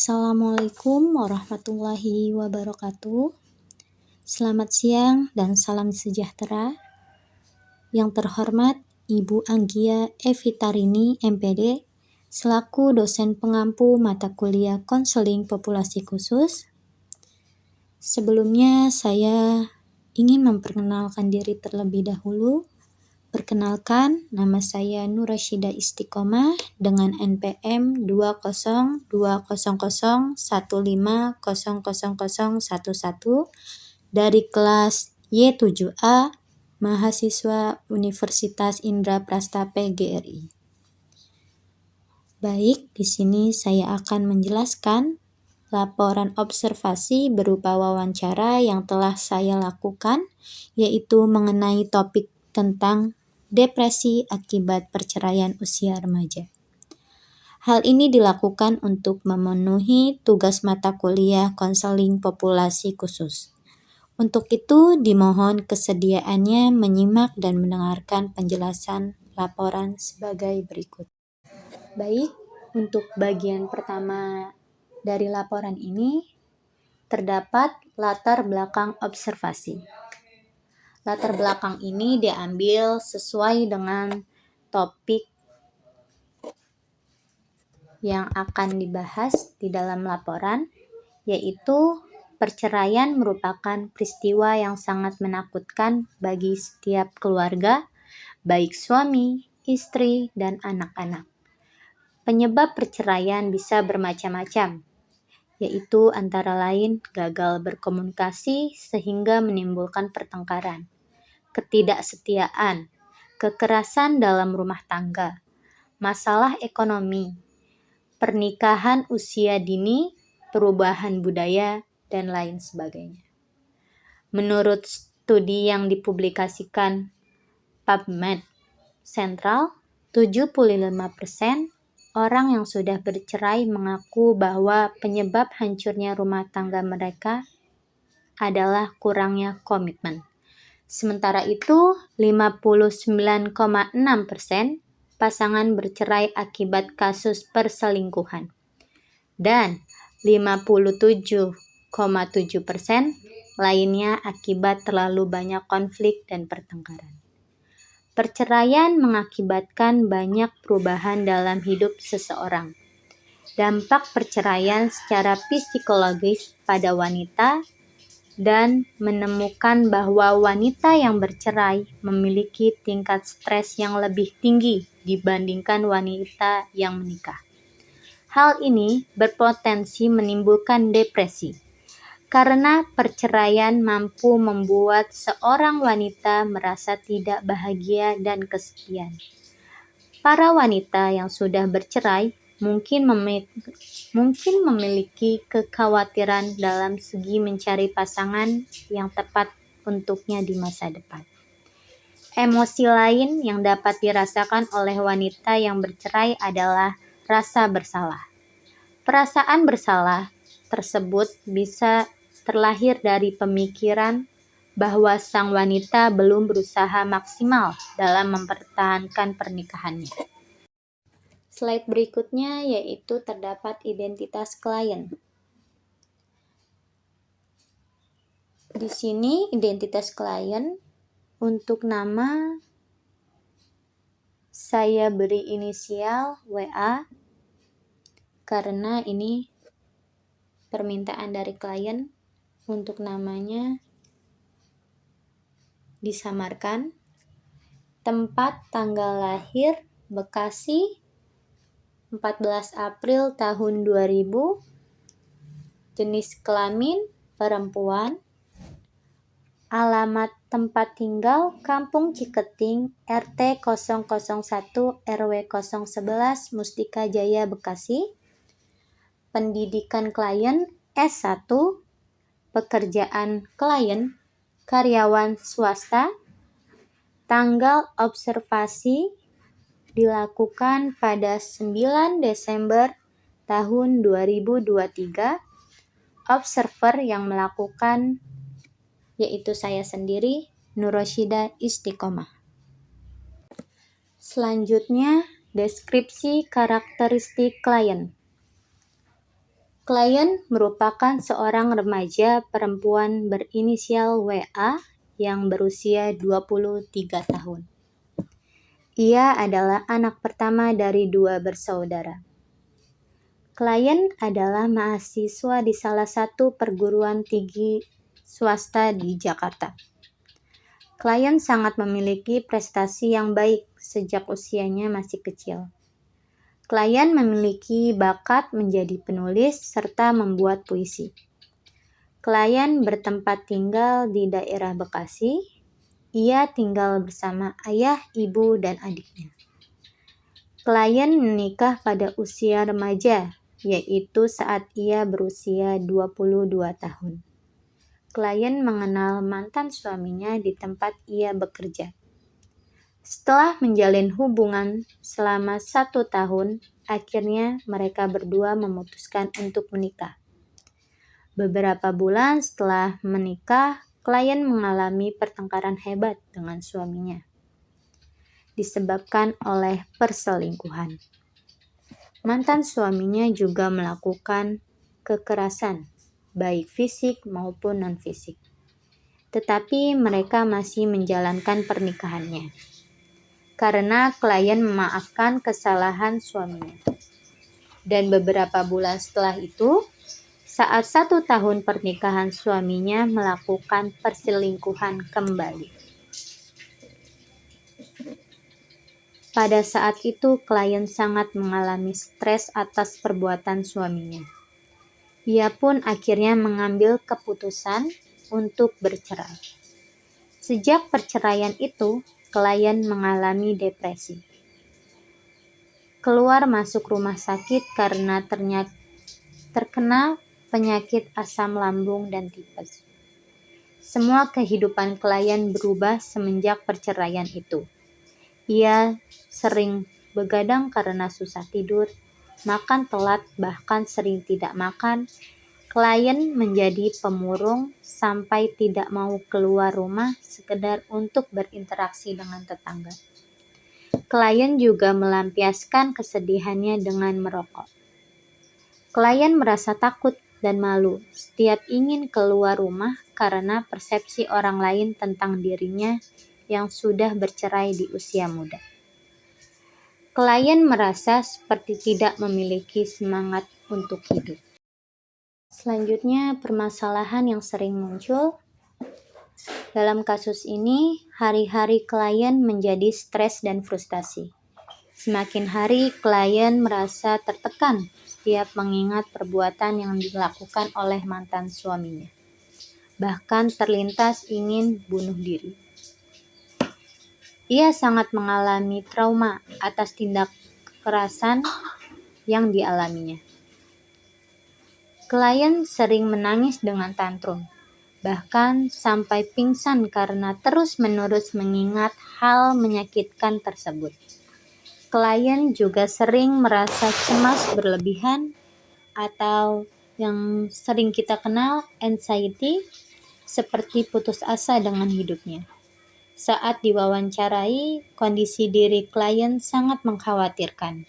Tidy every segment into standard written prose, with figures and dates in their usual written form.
Assalamualaikum warahmatullahi wabarakatuh. Selamat siang dan salam sejahtera. Yang terhormat Ibu Anggia Evitarini, MPD, selaku dosen pengampu mata kuliah konseling populasi khusus. Sebelumnya saya ingin memperkenalkan diri terlebih dahulu. Perkenalkan, nama saya Nurasyidah Istiqomah dengan NPM 20200150011 dari kelas Y7A, mahasiswa Universitas Indraprastha PGRI. Baik, di sini saya akan menjelaskan laporan observasi berupa wawancara yang telah saya lakukan, yaitu mengenai topik tentang depresi akibat perceraian usia remaja. Hal ini dilakukan untuk memenuhi tugas mata kuliah konseling populasi khusus. Untuk itu, dimohon kesediaannya menyimak dan mendengarkan penjelasan laporan sebagai berikut. Baik, untuk bagian pertama dari laporan ini terdapat latar belakang observasi. Latar belakang ini diambil sesuai dengan topik yang akan dibahas di dalam laporan, yaitu perceraian merupakan peristiwa yang sangat menakutkan bagi setiap keluarga, baik suami, istri, dan anak-anak. Penyebab perceraian bisa bermacam-macam, yaitu antara lain gagal berkomunikasi sehingga menimbulkan pertengkaran, ketidaksetiaan, kekerasan dalam rumah tangga, masalah ekonomi, pernikahan usia dini, perubahan budaya, dan lain sebagainya. Menurut studi yang dipublikasikan PubMed Central, 75% orang yang sudah bercerai mengaku bahwa penyebab hancurnya rumah tangga mereka adalah kurangnya komitmen. Sementara itu, 59,6% pasangan bercerai akibat kasus perselingkuhan. Dan 57,7% lainnya akibat terlalu banyak konflik dan pertengkaran. Perceraian mengakibatkan banyak perubahan dalam hidup seseorang. Dampak perceraian secara psikologis pada wanita dan menemukan bahwa wanita yang bercerai memiliki tingkat stres yang lebih tinggi dibandingkan wanita yang menikah. Hal ini berpotensi menimbulkan depresi, karena perceraian mampu membuat seorang wanita merasa tidak bahagia dan kesepian. Para wanita yang sudah bercerai mungkin memiliki kekhawatiran dalam segi mencari pasangan yang tepat untuknya di masa depan. Emosi lain yang dapat dirasakan oleh wanita yang bercerai adalah rasa bersalah. Perasaan bersalah tersebut bisa terlahir dari pemikiran bahwa sang wanita belum berusaha maksimal dalam mempertahankan pernikahannya. Slide berikutnya yaitu terdapat identitas klien. Di sini identitas klien untuk nama saya beri inisial WA karena ini permintaan dari klien untuk namanya disamarkan. Tempat tanggal lahir Bekasi 14 April tahun 2000, jenis kelamin perempuan, alamat tempat tinggal Kampung Ciketing, RT 001 RW 011, Mustika Jaya, Bekasi. Pendidikan klien S1, pekerjaan klien karyawan swasta. Tanggal observasi dilakukan pada 9 Desember tahun 2023. Observer yang melakukan yaitu saya sendiri, Nurasyidah Istiqomah. Selanjutnya, deskripsi karakteristik klien. Klien merupakan seorang remaja perempuan berinisial WA yang berusia 23 tahun. Ia adalah anak pertama dari 2 bersaudara. Klien adalah mahasiswa di salah satu perguruan tinggi swasta di Jakarta. Klien sangat memiliki prestasi yang baik sejak usianya masih kecil. Klien memiliki bakat menjadi penulis serta membuat puisi. Klien bertempat tinggal di daerah Bekasi. Ia tinggal bersama ayah, ibu, dan adiknya. Klien menikah pada usia remaja, yaitu saat ia berusia 22 tahun. Klien mengenal mantan suaminya di tempat ia bekerja. Setelah menjalin hubungan selama 1 tahun, akhirnya mereka berdua memutuskan untuk menikah. Beberapa bulan setelah menikah, klien mengalami pertengkaran hebat dengan suaminya, disebabkan oleh perselingkuhan. Mantan suaminya juga melakukan kekerasan, baik fisik maupun non-fisik. Tetapi mereka masih menjalankan pernikahannya karena klien memaafkan kesalahan suaminya. Dan beberapa bulan setelah itu, saat 1 tahun pernikahan suaminya melakukan perselingkuhan kembali. Pada saat itu, klien sangat mengalami stres atas perbuatan suaminya. Ia pun akhirnya mengambil keputusan untuk bercerai. Sejak perceraian itu, klien mengalami depresi. Keluar masuk rumah sakit karena terkena penyakit asam lambung dan tipes. Semua kehidupan klien berubah semenjak perceraian itu. Ia sering begadang karena susah tidur, makan telat, bahkan sering tidak makan. Klien menjadi pemurung sampai tidak mau keluar rumah sekedar untuk berinteraksi dengan tetangga. Klien juga melampiaskan kesedihannya dengan merokok. Klien merasa takut dan malu setiap ingin keluar rumah karena persepsi orang lain tentang dirinya yang sudah bercerai di usia muda. Klien merasa seperti tidak memiliki semangat untuk hidup. Selanjutnya, permasalahan yang sering muncul. Dalam kasus ini, hari-hari klien menjadi stres dan frustasi. Semakin hari, klien merasa tertekan setiap mengingat perbuatan yang dilakukan oleh mantan suaminya. Bahkan terlintas ingin bunuh diri. Ia sangat mengalami trauma atas tindak kekerasan yang dialaminya. Klien sering menangis dengan tantrum, bahkan sampai pingsan karena terus-menerus mengingat hal menyakitkan tersebut. Klien juga sering merasa cemas berlebihan atau yang sering kita kenal anxiety, seperti putus asa dengan hidupnya. Saat diwawancarai, kondisi diri klien sangat mengkhawatirkan.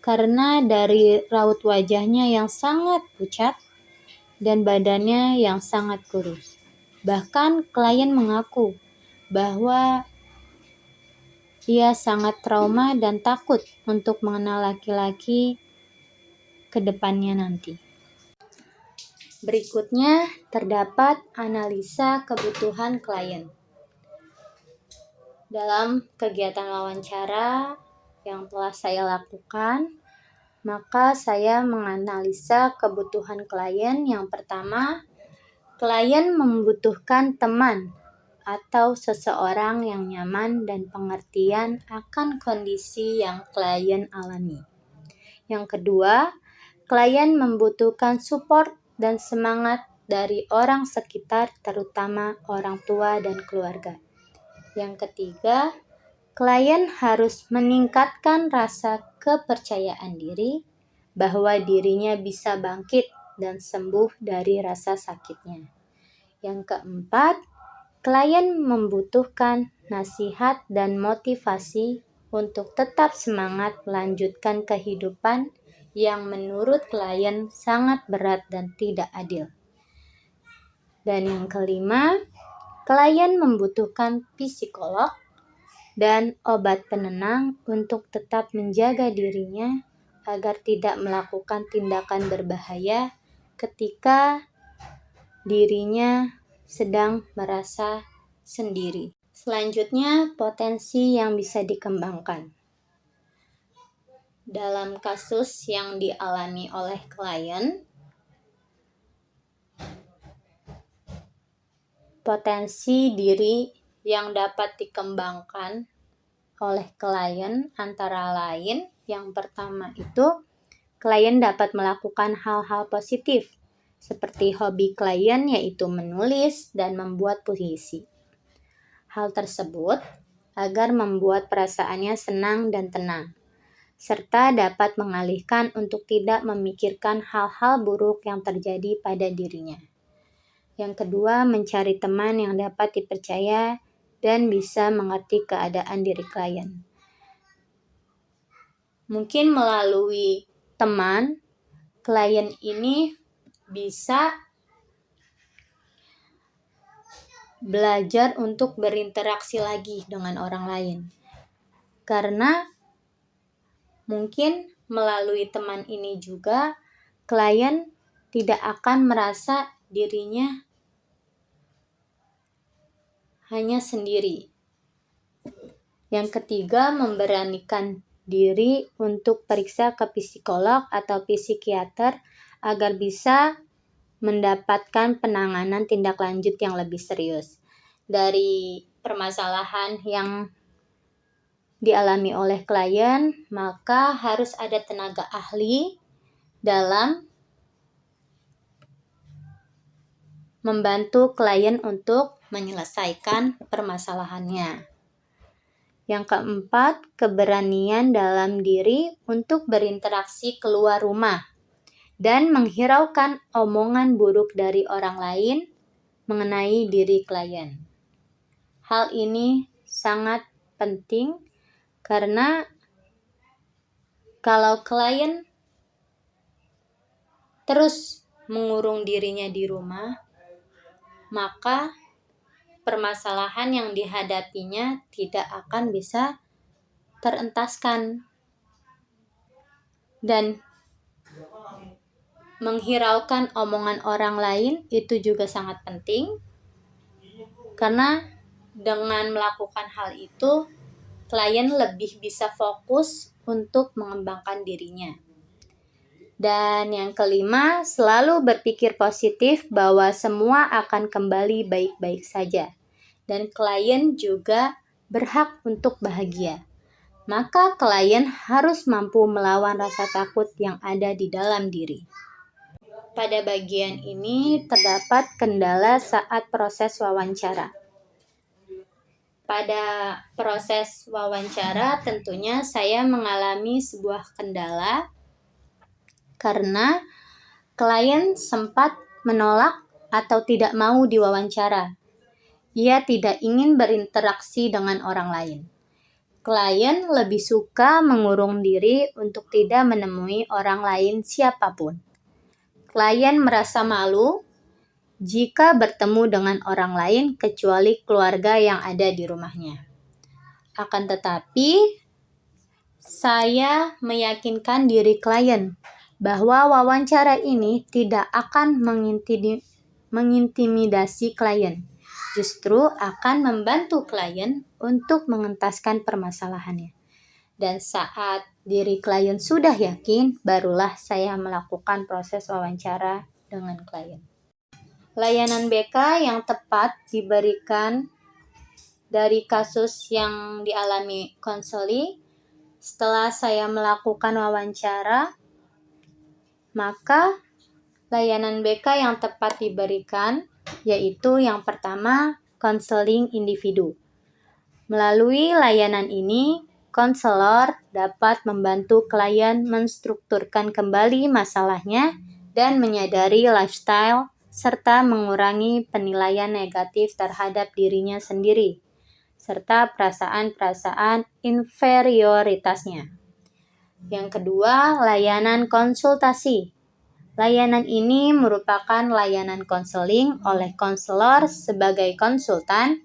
Karena dari raut wajahnya yang sangat pucat dan badannya yang sangat kurus. Bahkan klien mengaku bahwa ia sangat trauma dan takut untuk mengenal laki-laki ke depannya nanti. Berikutnya terdapat analisa kebutuhan klien. Dalam kegiatan wawancara yang telah saya lakukan, maka saya menganalisa kebutuhan klien. Yang pertama, klien membutuhkan teman atau seseorang yang nyaman dan pengertian akan kondisi yang klien alami. Yang kedua, klien membutuhkan support dan semangat dari orang sekitar, terutama orang tua dan keluarga. Yang ketiga, klien harus meningkatkan rasa kepercayaan diri bahwa dirinya bisa bangkit dan sembuh dari rasa sakitnya. Yang keempat, klien membutuhkan nasihat dan motivasi untuk tetap semangat melanjutkan kehidupan yang menurut klien sangat berat dan tidak adil. Dan yang kelima, klien membutuhkan psikolog dan obat penenang untuk tetap menjaga dirinya agar tidak melakukan tindakan berbahaya ketika dirinya sedang merasa sendiri. Selanjutnya, potensi yang bisa dikembangkan. Dalam kasus yang dialami oleh klien, potensi diri yang dapat dikembangkan oleh klien antara lain, yang pertama itu, klien dapat melakukan hal-hal positif, seperti hobi klien yaitu menulis dan membuat puisi. Hal tersebut agar membuat perasaannya senang dan tenang, serta dapat mengalihkan untuk tidak memikirkan hal-hal buruk yang terjadi pada dirinya. Yang kedua, mencari teman yang dapat dipercaya dan bisa mengerti keadaan diri klien. Mungkin melalui teman, klien ini bisa belajar untuk berinteraksi lagi dengan orang lain. Karena mungkin melalui teman ini juga klien tidak akan merasa dirinya hanya sendiri. Yang ketiga, memberanikan diri untuk periksa ke psikolog atau psikiater agar bisa mendapatkan penanganan tindak lanjut yang lebih serius dari permasalahan yang dialami oleh klien. Maka harus ada tenaga ahli dalam membantu klien untuk menyelesaikan permasalahannya. Yang keempat, keberanian dalam diri untuk berinteraksi keluar rumah dan menghiraukan omongan buruk dari orang lain mengenai diri klien. Hal ini sangat penting karena kalau klien terus mengurung dirinya di rumah, maka permasalahan yang dihadapinya tidak akan bisa terentaskan. Dan menghiraukan omongan orang lain itu juga sangat penting, karena dengan melakukan hal itu, klien lebih bisa fokus untuk mengembangkan dirinya. Dan yang kelima, selalu berpikir positif bahwa semua akan kembali baik-baik saja. Dan klien juga berhak untuk bahagia. Maka klien harus mampu melawan rasa takut yang ada di dalam diri. Pada bagian ini terdapat kendala saat proses wawancara. Pada proses wawancara tentunya saya mengalami sebuah kendala karena klien sempat menolak atau tidak mau diwawancara. Ia tidak ingin berinteraksi dengan orang lain. Klien lebih suka mengurung diri untuk tidak menemui orang lain siapapun. Klien merasa malu jika bertemu dengan orang lain kecuali keluarga yang ada di rumahnya. Akan tetapi, saya meyakinkan diri klien bahwa wawancara ini tidak akan mengintimidasi klien, justru akan membantu klien untuk mengentaskan permasalahannya. Dan saat diri klien sudah yakin, barulah saya melakukan proses wawancara dengan klien. Layanan BK yang tepat diberikan dari kasus yang dialami konseli. Setelah saya melakukan wawancara, maka layanan BK yang tepat diberikan yaitu yang pertama, konseling individu. Melalui layanan ini, konselor dapat membantu klien menstrukturkan kembali masalahnya dan menyadari lifestyle serta mengurangi penilaian negatif terhadap dirinya sendiri serta perasaan-perasaan inferioritasnya. Yang kedua, layanan konsultasi. Layanan ini merupakan layanan konseling oleh konselor sebagai konsultan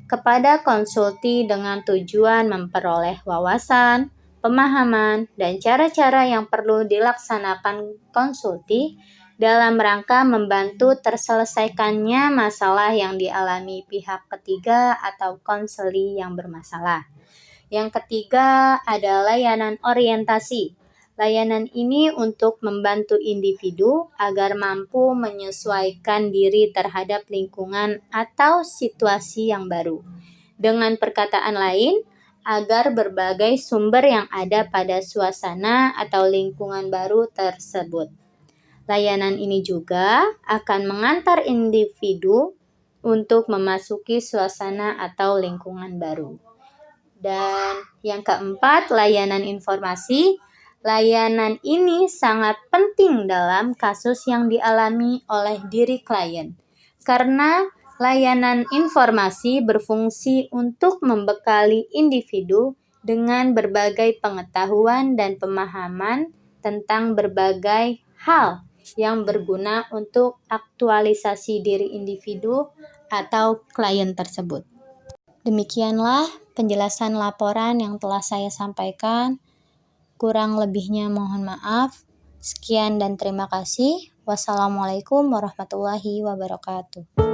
kepada konsulti dengan tujuan memperoleh wawasan, pemahaman, dan cara-cara yang perlu dilaksanakan konsulti dalam rangka membantu terselesaikannya masalah yang dialami pihak ketiga atau konseli yang bermasalah. Yang ketiga ada layanan orientasi. Layanan ini untuk membantu individu agar mampu menyesuaikan diri terhadap lingkungan atau situasi yang baru. Dengan perkataan lain, agar berbagai sumber yang ada pada suasana atau lingkungan baru tersebut. Layanan ini juga akan mengantar individu untuk memasuki suasana atau lingkungan baru. Dan yang keempat, layanan informasi. Layanan ini sangat penting dalam kasus yang dialami oleh diri klien, karena layanan informasi berfungsi untuk membekali individu dengan berbagai pengetahuan dan pemahaman tentang berbagai hal yang berguna untuk aktualisasi diri individu atau klien tersebut. Demikianlah penjelasan laporan yang telah saya sampaikan. Kurang lebihnya mohon maaf. Sekian dan terima kasih. Wassalamualaikum warahmatullahi wabarakatuh.